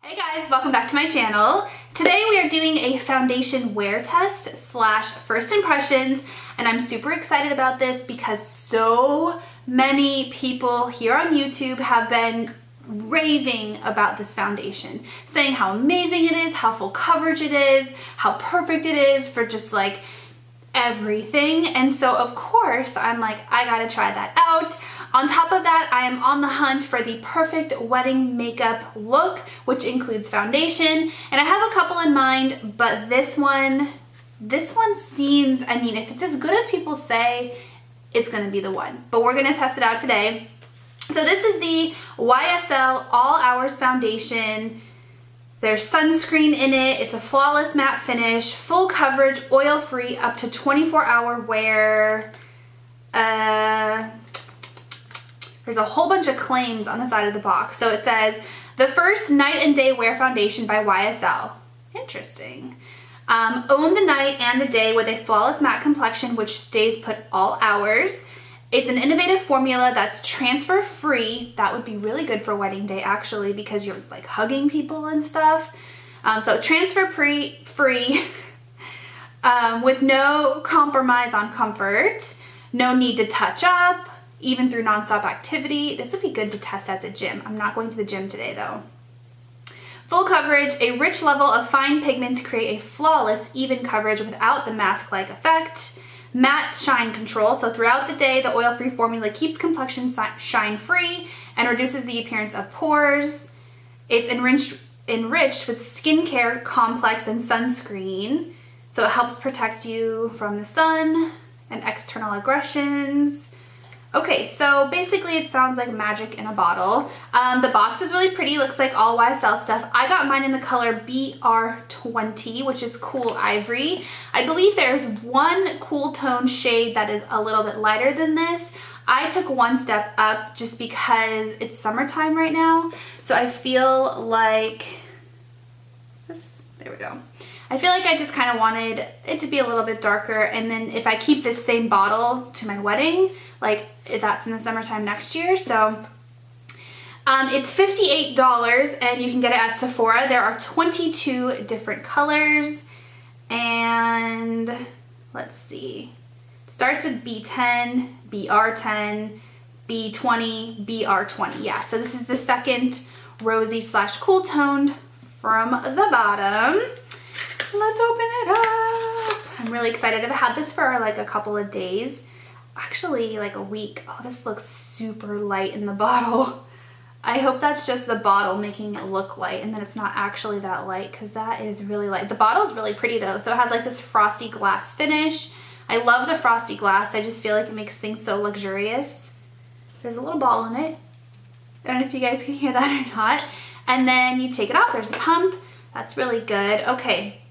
Hey guys, welcome back to my channel. Today we are doing a foundation wear test slash first impressions, and I'm super excited about this because so many people here on YouTube have been raving about this foundation, saying how amazing it is, how full coverage it is, how perfect it is for just like everything. And so of course I'm like, I gotta try that out. On top of that, I am on the hunt for the perfect wedding makeup look, which includes foundation. And I have a couple in mind, but this one seems, I mean, if it's as good as people say, it's gonna be the one. But we're gonna test it out today. So this is the YSL All Hours Foundation. There's sunscreen in it. It's a flawless matte finish, full coverage, oil-free, up to 24-hour wear. There's a whole bunch of claims on the side of the box. So it says, the first night and day wear foundation by YSL. Interesting. Own the night and the day with a flawless matte complexion which stays put all hours. It's an innovative formula that's transfer free. That would be really good for wedding day actually, because you're like hugging people and stuff. So transfer free with no compromise on comfort, no need to touch up, even through nonstop activity. This would be good to test at the gym. I'm not going to the gym today though. Full coverage, a rich level of fine pigment to create a flawless, even coverage without the mask-like effect. Matte shine control, so throughout the day, the oil-free formula keeps complexion shine-free and reduces the appearance of pores. It's enriched with skincare complex and sunscreen, so it helps protect you from the sun and external aggressions. Okay, so basically it sounds like magic in a bottle. The box is really pretty, looks like all YSL stuff. I got mine in the color BR20, which is cool ivory. I believe there's one cool tone shade that is a little bit lighter than this. I took one step up just because it's summertime right now. So I feel like, there we go. I feel like I just kind of wanted it to be a little bit darker, and then if I keep this same bottle to my wedding, like that's in the summertime next year. So it's $58 and you can get it at Sephora. There are 22 different colors, and let's see. It starts with B10, BR10, B20, BR20. Yeah, so this is the second rosy slash cool toned from the bottom. Let's open it up. I'm really excited. I've had this for like a couple of days, actually like a week. Oh, this looks super light in the bottle. I hope that's just the bottle making it look light and then it's not actually that light, because that is really light. The bottle is really pretty though. So it has like this frosty glass finish. I love the frosty glass. I just feel like it makes things so luxurious. There's a little ball in it. I don't know if you guys can hear that or not. And then you take it off. There's a pump. That's really good. Okay.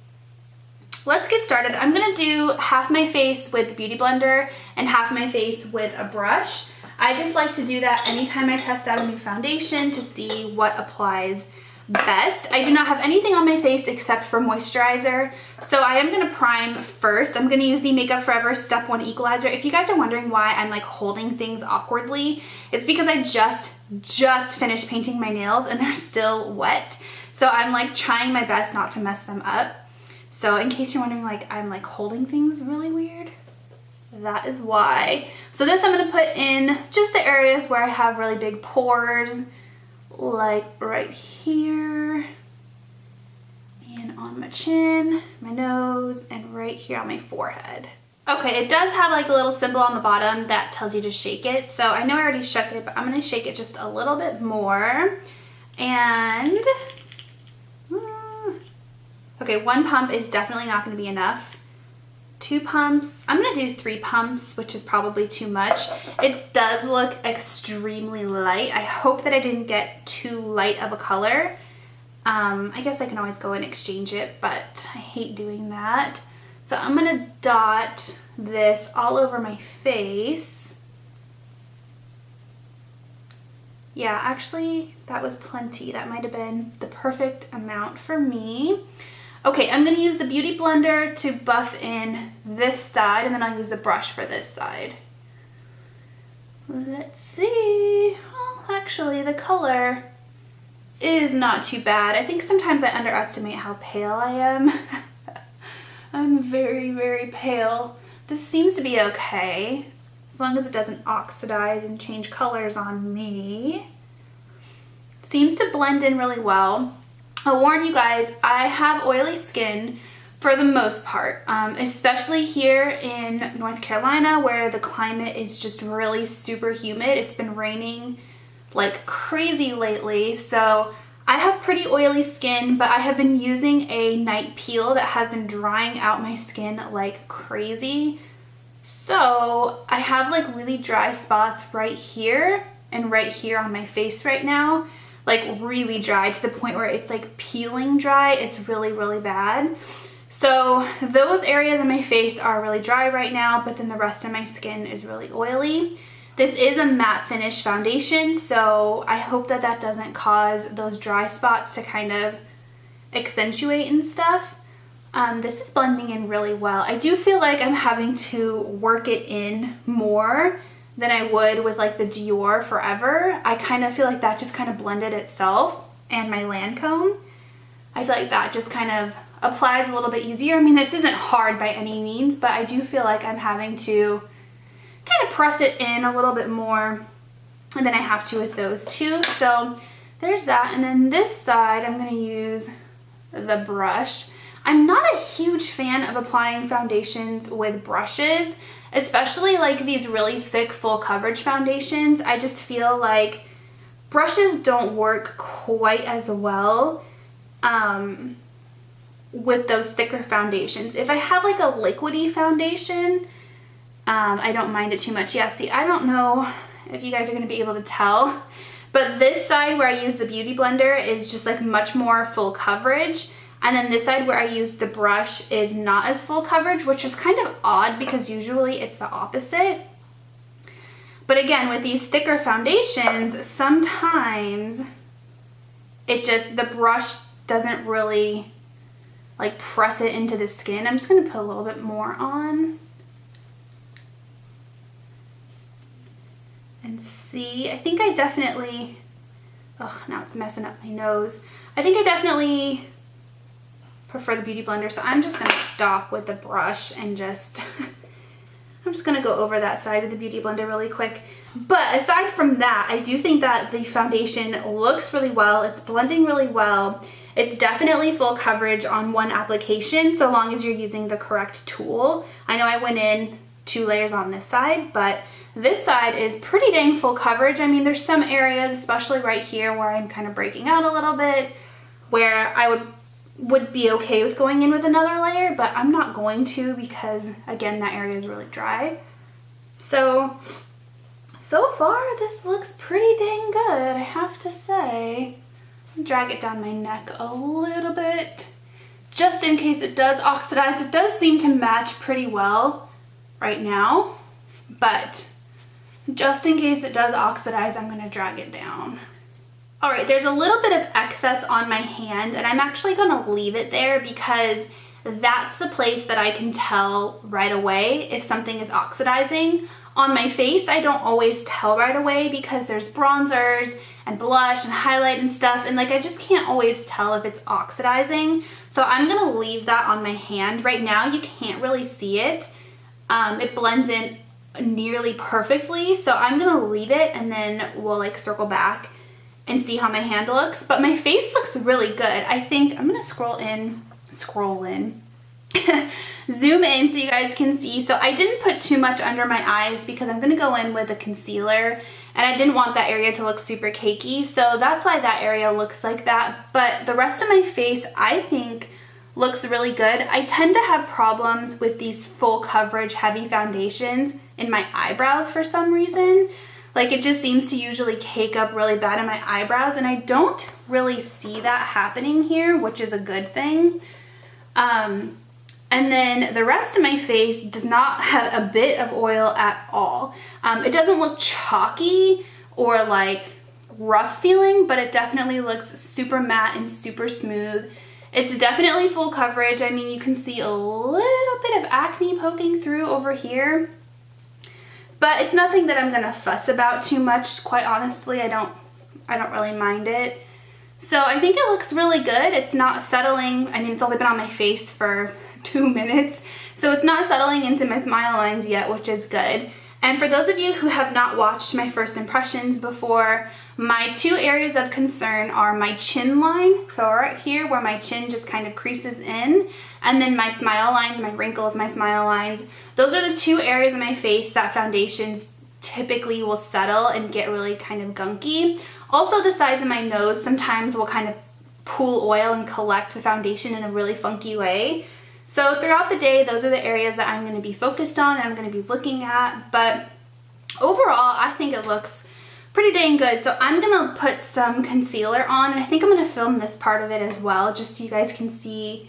Let's get started. I'm gonna do half my face with the Beauty Blender and half my face with a brush. I just like to do that anytime I test out a new foundation to see what applies best. I do not have anything on my face except for moisturizer. So I am gonna prime first. I'm gonna use the Makeup Forever Step 1 Equalizer. If you guys are wondering why I'm like holding things awkwardly, it's because I just finished painting my nails and they're still wet. So I'm like trying my best not to mess them up. So in case you're wondering, like I'm like holding things really weird, that is why. So this I'm gonna put in just the areas where I have really big pores, like right here and on my chin, my nose, and right here on my forehead. Okay, it does have like a little symbol on the bottom that tells you to shake it. So I know I already shook it, but I'm gonna shake it just a little bit more. And okay, one pump is definitely not going to be enough. 2 pumps. I'm going to do 3 pumps, which is probably too much. It does look extremely light. I hope that I didn't get too light of a color. I guess I can always go and exchange it, but I hate doing that. So I'm going to dot this all over my face. Yeah, actually, that was plenty. That might have been the perfect amount for me. Okay, I'm gonna use the Beauty Blender to buff in this side, and then I'll use the brush for this side. Let's see. Oh, actually, the color is not too bad. I think sometimes I underestimate how pale I am. I'm very, very pale. This seems to be okay, as long as it doesn't oxidize and change colors on me. It seems to blend in really well. I'll warn you guys, I have oily skin for the most part, especially here in North Carolina where the climate is just really super humid. It's been raining like crazy lately, so I have pretty oily skin, but I have been using a night peel that has been drying out my skin like crazy. So I have like really dry spots right here and right here on my face right now, like really dry to the point where it's like peeling dry. It's really, really bad. So those areas of my face are really dry right now, but then the rest of my skin is really oily. This is a matte finish foundation, so I hope that that doesn't cause those dry spots to kind of accentuate and stuff. This is blending in really well. I do feel like I'm having to work it in more than I would with like the Dior Forever. I kind of feel like that just kind of blended itself, and my Lancome. I feel like that just kind of applies a little bit easier. I mean, this isn't hard by any means, but I do feel like I'm having to kind of press it in a little bit more than I have to with those two. So there's that. And then this side, I'm going to use the brush. I'm not a huge fan of applying foundations with brushes, especially like these really thick full coverage foundations. I just feel like brushes don't work quite as well with those thicker foundations. If I have like a liquidy foundation, I don't mind it too much. Yeah, see, I don't know if you guys are going to be able to tell, but this side where I use the Beauty Blender is just like much more full coverage. And then this side where I use the brush is not as full coverage, which is kind of odd because usually it's the opposite. But again, with these thicker foundations, sometimes it just, the brush doesn't really like press it into the skin. I'm just going to put a little bit more on. And see, I think I definitely, oh, now it's messing up my nose. I think I definitely prefer the Beauty Blender, so I'm just gonna stop with the brush and just, I'm just gonna go over that side of the Beauty Blender really quick. But aside from that, I do think that the foundation looks really well. It's blending really well. It's definitely full coverage on one application, so long as you're using the correct tool. I know I went in 2 layers on this side, but this side is pretty dang full coverage. I mean, there's some areas, especially right here, where I'm kind of breaking out a little bit, where I would be okay with going in with another layer, but I'm not going to because, again, that area is really dry. So far, this looks pretty dang good, I have to say. Drag it down my neck a little bit, just in case it does oxidize. It does seem to match pretty well right now, but just in case it does oxidize, I'm gonna drag it down. All right, there's a little bit of excess on my hand, and I'm actually gonna leave it there because that's the place that I can tell right away if something is oxidizing. On my face, I don't always tell right away because there's bronzers and blush and highlight and stuff, and like I just can't always tell if it's oxidizing. So I'm gonna leave that on my hand. Right now, you can't really see it. It blends in nearly perfectly, so I'm gonna leave it and then we'll like circle back and see how my hand looks. But my face looks really good. I think I'm gonna scroll in, zoom in so you guys can see. So I didn't put too much under my eyes because I'm gonna go in with a concealer and I didn't want that area to look super cakey. So that's why that area looks like that. But the rest of my face, I think, looks really good. I tend to have problems with these full coverage heavy foundations in my eyebrows for some reason. Like it just seems to usually cake up really bad in my eyebrows, and I don't really see that happening here, which is a good thing. And then the rest of my face does not have a bit of oil at all. It doesn't look chalky or like rough feeling, but it definitely looks super matte and super smooth. It's definitely full coverage. I mean, you can see a little bit of acne poking through over here, but it's nothing that I'm gonna fuss about too much. Quite honestly, I don't really mind it. So I think it looks really good. It's not settling. I mean, it's only been on my face for 2 minutes, so it's not settling into my smile lines yet, which is good. And for those of you who have not watched my first impressions before, my 2 areas of concern are my chin line, so right here where my chin just kind of creases in, and then my smile lines, my wrinkles, my smile lines. Those are the 2 areas of my face that foundations typically will settle and get really kind of gunky. Also, the sides of my nose sometimes will kind of pool oil and collect the foundation in a really funky way. So throughout the day, those are the areas that I'm going to be focused on and I'm going to be looking at. But overall, I think it looks pretty dang good. So I'm going to put some concealer on, and I think I'm going to film this part of it as well, just so you guys can see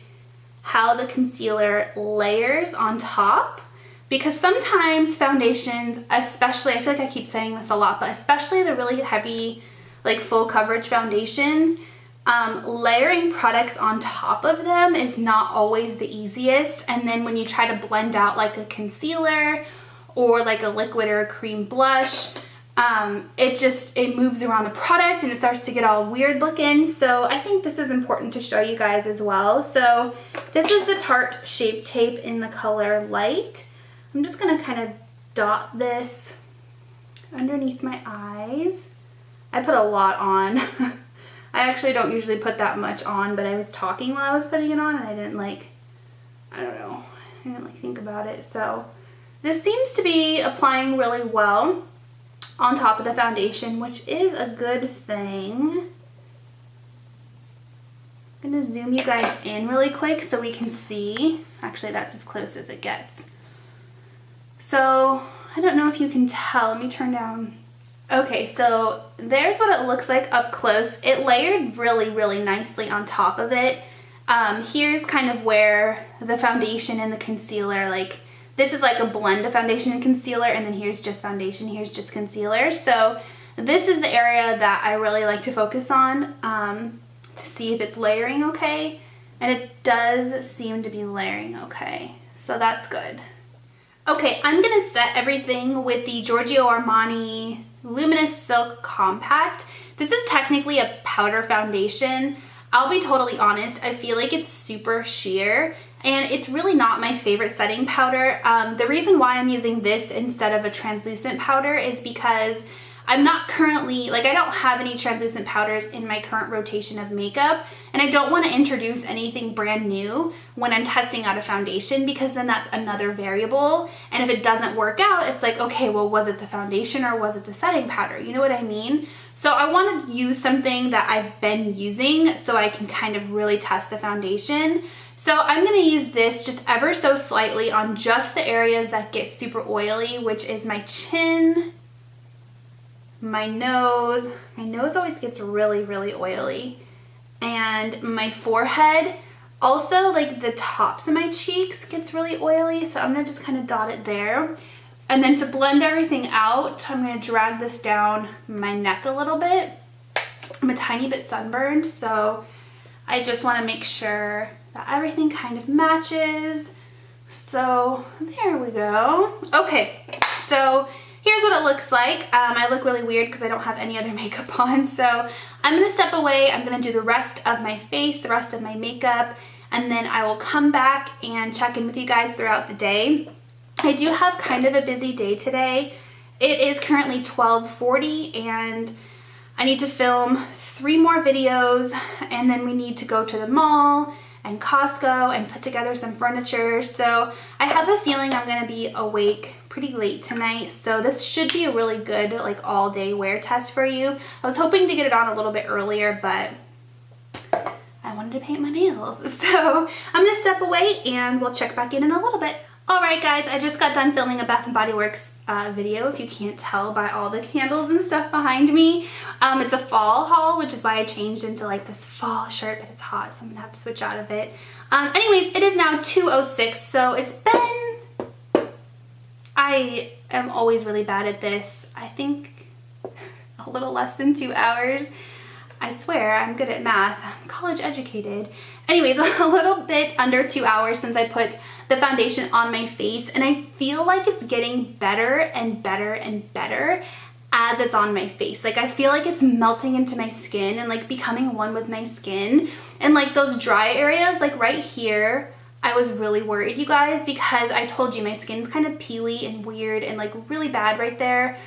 how the concealer layers on top. Because sometimes foundations, especially, I feel like I keep saying this a lot, but especially the really heavy, like full coverage foundations, layering products on top of them is not always the easiest. And then when you try to blend out like a concealer or like a liquid or a cream blush, it moves around the product and it starts to get all weird looking. So I think this is important to show you guys as well. So this is the Tarte Shape Tape in the color Light. I'm just gonna kind of dot this underneath my eyes. I put a lot on. I actually don't usually put that much on, but I was talking while I was putting it on and I didn't think about it. So this seems to be applying really well on top of the foundation, which is a good thing. I'm gonna zoom you guys in really quick so we can see. Actually, that's as close as it gets. So I don't know if you can tell. Let me turn down. Okay, so there's what it looks like up close. It layered really, really nicely on top of it. Here's kind of where the foundation and the concealer, like, this is like a blend of foundation and concealer, and then here's just foundation, here's just concealer. So this is the area that I really like to focus on to see if it's layering okay. And it does seem to be layering okay. So that's good. Okay, I'm gonna set everything with the Giorgio Armani Luminous Silk Compact. This is technically a powder foundation. I'll be totally honest, I feel like it's super sheer and it's really not my favorite setting powder. The reason why I'm using this instead of a translucent powder is because I'm not currently, like, I don't have any translucent powders in my current rotation of makeup, and I don't want to introduce anything brand new when I'm testing out a foundation, because then that's another variable, and if it doesn't work out, it's like, okay, well, was it the foundation or was it the setting powder? You know what I mean? So I want to use something that I've been using so I can kind of really test the foundation. So I'm going to use this just ever so slightly on just the areas that get super oily, which is my chin, my nose. My nose always gets really, really oily. And my forehead. Also, like, the tops of my cheeks gets really oily, so I'm going to just kind of dot it there. And then to blend everything out, I'm going to drag this down my neck a little bit. I'm a tiny bit sunburned, so I just want to make sure that everything kind of matches. So there we go. Okay, so here's what it looks like. I look really weird because I don't have any other makeup on, so I'm going to step away. I'm going to do the rest of my face, the rest of my makeup, and then I will come back and check in with you guys throughout the day. I do have kind of a busy day today. It is currently 12:40 and I need to film 3 more videos, and then we need to go to the mall and Costco and put together some furniture. So I have a feeling I'm going to be awake pretty late tonight, so this should be a really good, like, all day wear test for you. I was hoping to get it on a little bit earlier, but I wanted to paint my nails. So I'm going to step away and we'll check back in a little bit. Alright guys, I just got done filming a Bath & Body Works video, if you can't tell by all the candles and stuff behind me. It's a fall haul, which is why I changed into like this fall shirt, but it's hot, so I'm gonna have to switch out of it. Anyways, it is now 2:06, so it's been... I am always really bad at this. I think a little less than 2 hours. I swear, I'm good at math. I'm college educated. Anyways, a little bit under 2 hours since I put the foundation on my face, and I feel like it's getting better and better and better. as it's on my face. Like I feel like it's melting into my skin and like becoming one with my skin. And like those dry areas, like right here, I was really worried, you guys, because I told you my skin's kind of peely and weird and like really bad right there.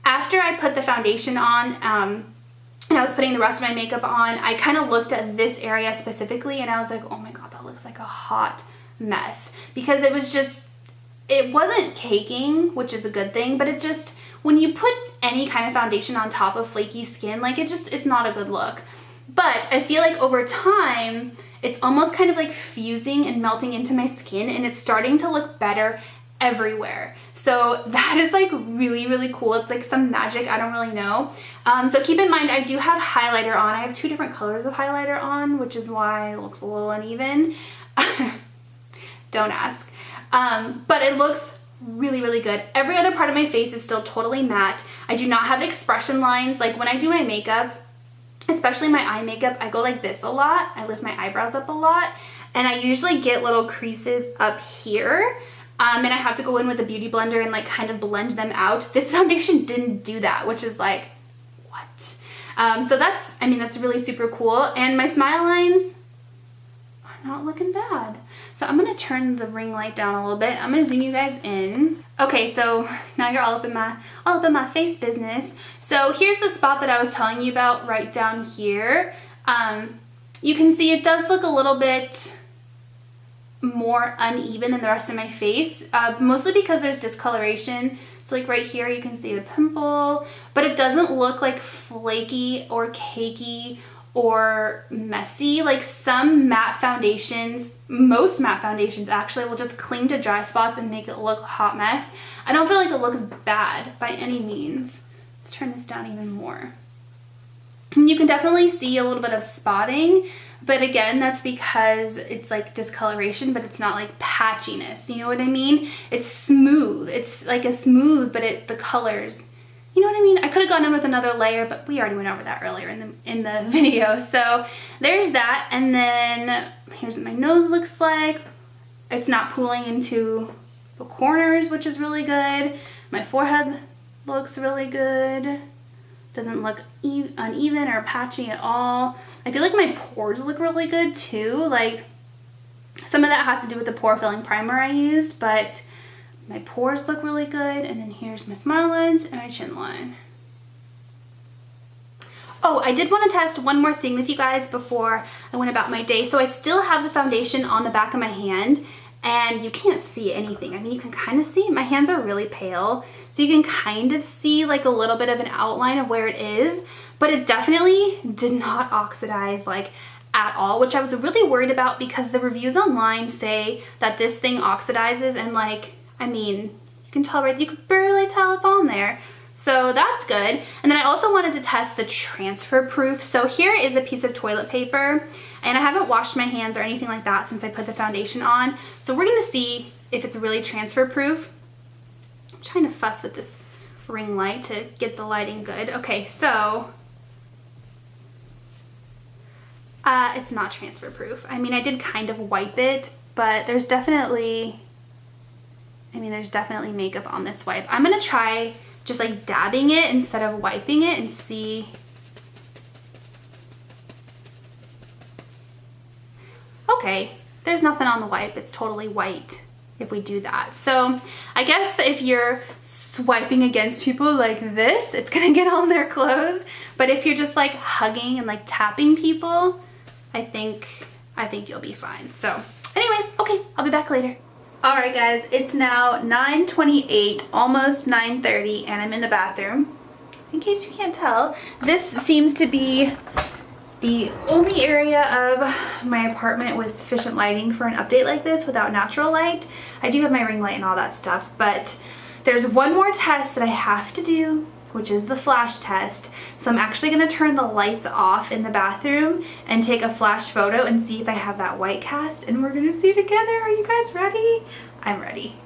After I put the foundation on, and I was putting the rest of my makeup on, I kind of looked at this area specifically and I was like, oh my God, that looks like a hot mess. Because it was just, it wasn't caking, which is a good thing, but it just, when you put any kind of foundation on top of flaky skin, like it's not a good look. But I feel like over time, it's almost kind of like fusing and melting into my skin and it's starting to look better everywhere. So that is like really, really cool. It's like some magic, I don't really know. So keep in mind, I do have highlighter on. I have 2 different colors of highlighter on, which is why it looks a little uneven. Don't ask. But it looks really, really good. Every other part of my face is still totally matte. I do not have expression lines. Like when I do my makeup, especially my eye makeup, I go like this a lot. I lift my eyebrows up a lot. And I usually get little creases up here. And I have to go in with a beauty blender and like kind of blend them out. This foundation didn't do that, which is like, what? So that's, I mean, that's really super cool. And my smile lines are not looking bad. So I'm gonna turn the ring light down a little bit. I'm gonna zoom you guys in. Okay, so now you're all up in my face business. So here's the spot that I was telling you about right down here. You can see it does look a little bit more uneven than the rest of my face, mostly because there's discoloration. So like right here you can see a pimple, but it doesn't look like flaky or cakey or messy. Like some matte foundations, most matte foundations actually, will just cling to dry spots and make it look a hot mess. I don't feel like it looks bad by any means. Let's turn this down even more. And you can definitely see a little bit of spotting, but again, that's because it's like discoloration, but it's not like patchiness, you know what I mean? It's smooth. It's like a smooth, but the colors, you know what I mean? I could have gone in with another layer, but we already went over that earlier in the video. So there's that. And then here's what my nose looks like. It's not pooling into the corners, which is really good. My forehead looks really good. Doesn't look uneven or patchy at all. I feel like my pores look really good too. Like some of that has to do with the pore filling primer I used, but my pores look really good. And then here's my smile lines and my chin line. Oh, I did want to test one more thing with you guys before I went about my day. So I still have the foundation on the back of my hand and you can't see anything. I mean, you can kind of see, my hands are really pale, so you can kind of see like a little bit of an outline of where it is, but it definitely did not oxidize like at all, which I was really worried about because the reviews online say that this thing oxidizes and like, I mean, you can tell, right? You can barely tell it's on there. So that's good. And then I also wanted to test the transfer proof. So here is a piece of toilet paper and I haven't washed my hands or anything like that since I put the foundation on. So we're gonna see if it's really transfer proof. I'm trying to fuss with this ring light to get the lighting good. Okay, so it's not transfer proof. I mean, I did kind of wipe it, but there's definitely, there's definitely makeup on this wipe. I'm gonna try just like dabbing it instead of wiping it and see. Okay, there's nothing on the wipe. It's totally white if we do that. So I guess if you're swiping against people like this, it's gonna get on their clothes. But if you're just like hugging and like tapping people, I think you'll be fine. So anyways, okay, I'll be back later. All right guys, it's now 9:28, almost 9:30, and I'm in the bathroom. In case you can't tell, this seems to be the only area of my apartment with sufficient lighting for an update like this without natural light. I do have my ring light and all that stuff, but there's one more test that I have to do, which is the flash test. So I'm actually gonna turn the lights off in the bathroom and take a flash photo and see if I have that white cast, and we're gonna see it together. Are you guys ready? I'm ready.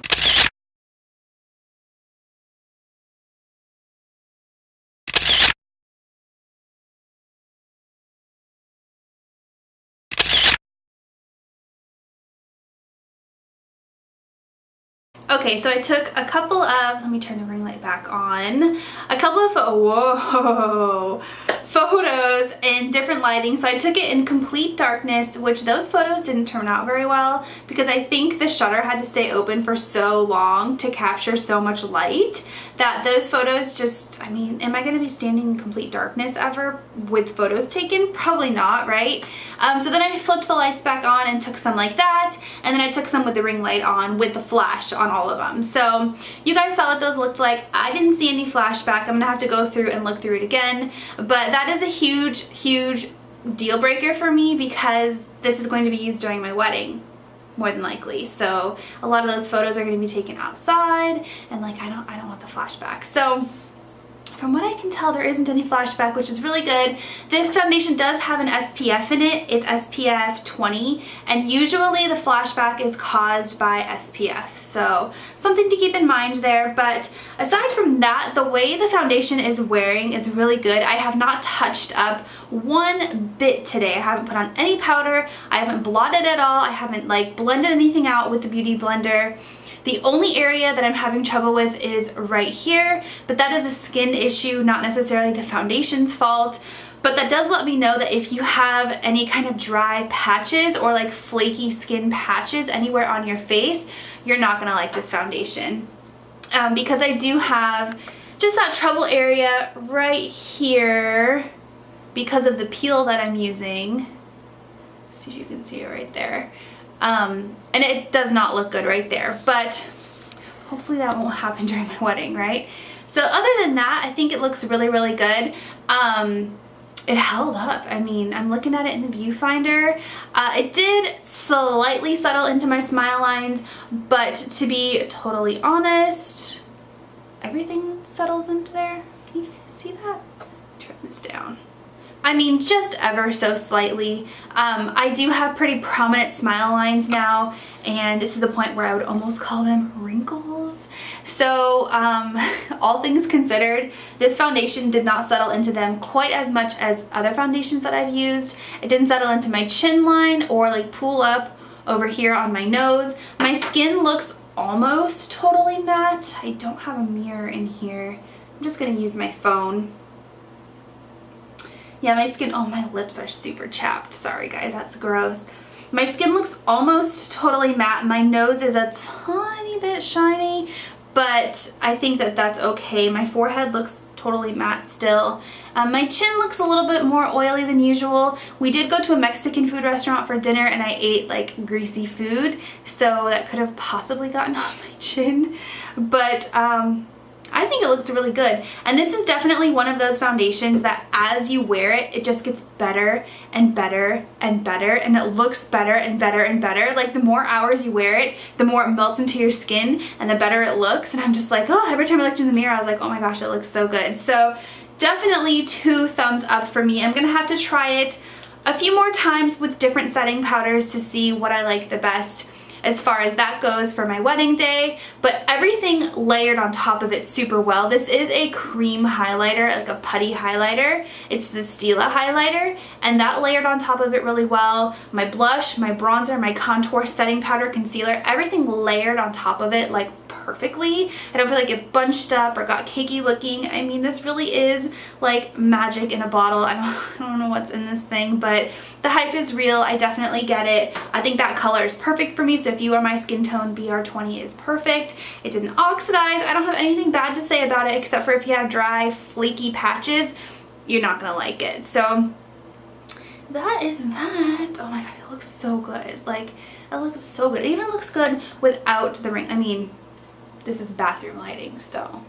Okay, so I took a couple of, let me turn the ring light back on, a couple of, whoa, photos in different lighting. So I took it in complete darkness, which those photos didn't turn out very well because I think the shutter had to stay open for so long to capture so much light that those photos just, I mean, am I going to be standing in complete darkness ever with photos taken? Probably not, right? So then I flipped the lights back on and took some like that, and then I took some with the ring light on with the flash on all of them. So you guys saw what those looked like. I didn't see any flashback. I'm gonna have to go through and look through it again, but that is a huge deal breaker for me because this is going to be used during my wedding, more than likely. So a lot of those photos are going to be taken outside, and like I don't want the flashback. So from what I can tell, there isn't any flashback, which is really good. This foundation does have an SPF in it. It's SPF 20, and usually the flashback is caused by SPF. So something to keep in mind there. But aside from that, the way the foundation is wearing is really good. I have not touched up one bit today. I haven't put on any powder. I haven't blotted at all. I haven't like blended anything out with the Beauty Blender. The only area that I'm having trouble with is right here, but that is a skin issue, not necessarily the foundation's fault. But that does let me know that if you have any kind of dry patches or like flaky skin patches anywhere on your face, you're not gonna like this foundation. Because I do have just that trouble area right here because of the peel that I'm using. See if you can see it right there. And it does not look good right there, but hopefully that won't happen during my wedding, right? So other than that, I think it looks really good. It held up. I mean, I'm looking at it in the viewfinder. It did slightly settle into my smile lines, but to be totally honest, everything settles into there. Can you see that? Turn this down. I mean, just ever so slightly. I do have pretty prominent smile lines now, and this is the point where I would almost call them wrinkles. So all things considered, this foundation did not settle into them quite as much as other foundations that I've used. It didn't settle into my chin line or like pool up over here on my nose. My skin looks almost totally matte. I don't have a mirror in here. I'm just gonna use my phone. Yeah, my skin, oh, my lips are super chapped. Sorry guys, that's gross. My skin looks almost totally matte. My nose is a tiny bit shiny, but I think that that's okay. My forehead looks totally matte still. My chin looks a little bit more oily than usual. We did go to a Mexican food restaurant for dinner and I ate like greasy food, so that could have possibly gotten on my chin. But I think it looks really good. And this is definitely one of those foundations that as you wear it, it just gets better and better and better, and it looks better and better and better. Like the more hours you wear it, the more it melts into your skin and the better it looks. And I'm just like, oh, every time I looked in the mirror, I was like, oh my gosh, it looks so good. So definitely 2 thumbs up for me. I'm gonna have to try it a few more times with different setting powders to see what I like the best as far as that goes for my wedding day, but everything layered on top of it super well. This is a cream highlighter, like a putty highlighter. It's the Stila highlighter, and that layered on top of it really well. My blush, my bronzer, my contour setting powder, concealer, everything layered on top of it like perfectly. I don't feel like it bunched up or got cakey looking. I mean, this really is like magic in a bottle. I don't know what's in this thing, but the hype is real. I definitely get it. I think that color is perfect for me, so if you are my skin tone, BR20 is perfect. It didn't oxidize. I don't have anything bad to say about it except for if you have dry, flaky patches, you're not gonna like it. So that is that. Oh my god, it looks so good. Like, it looks so good. It even looks good without the ring. I mean, this is bathroom lighting, so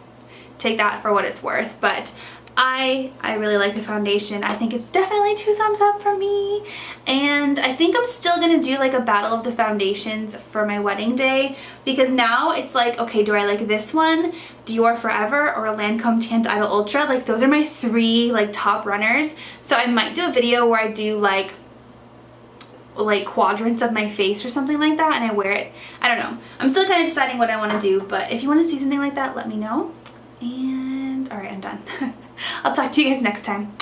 take that for what it's worth. But I really like the foundation. I think it's definitely 2 thumbs up for me, and I think I'm still gonna do like a battle of the foundations for my wedding day, because now it's like, okay, do I like this one, Dior Forever, or Lancome Untitled Ultra? Like, those are my 3 like top runners. So I might do a video where I do like quadrants of my face or something like that, and I wear it. I don't know. I'm still kind of deciding what I want to do, but if you want to see something like that, let me know. And all right, I'm done. I'll talk to you guys next time.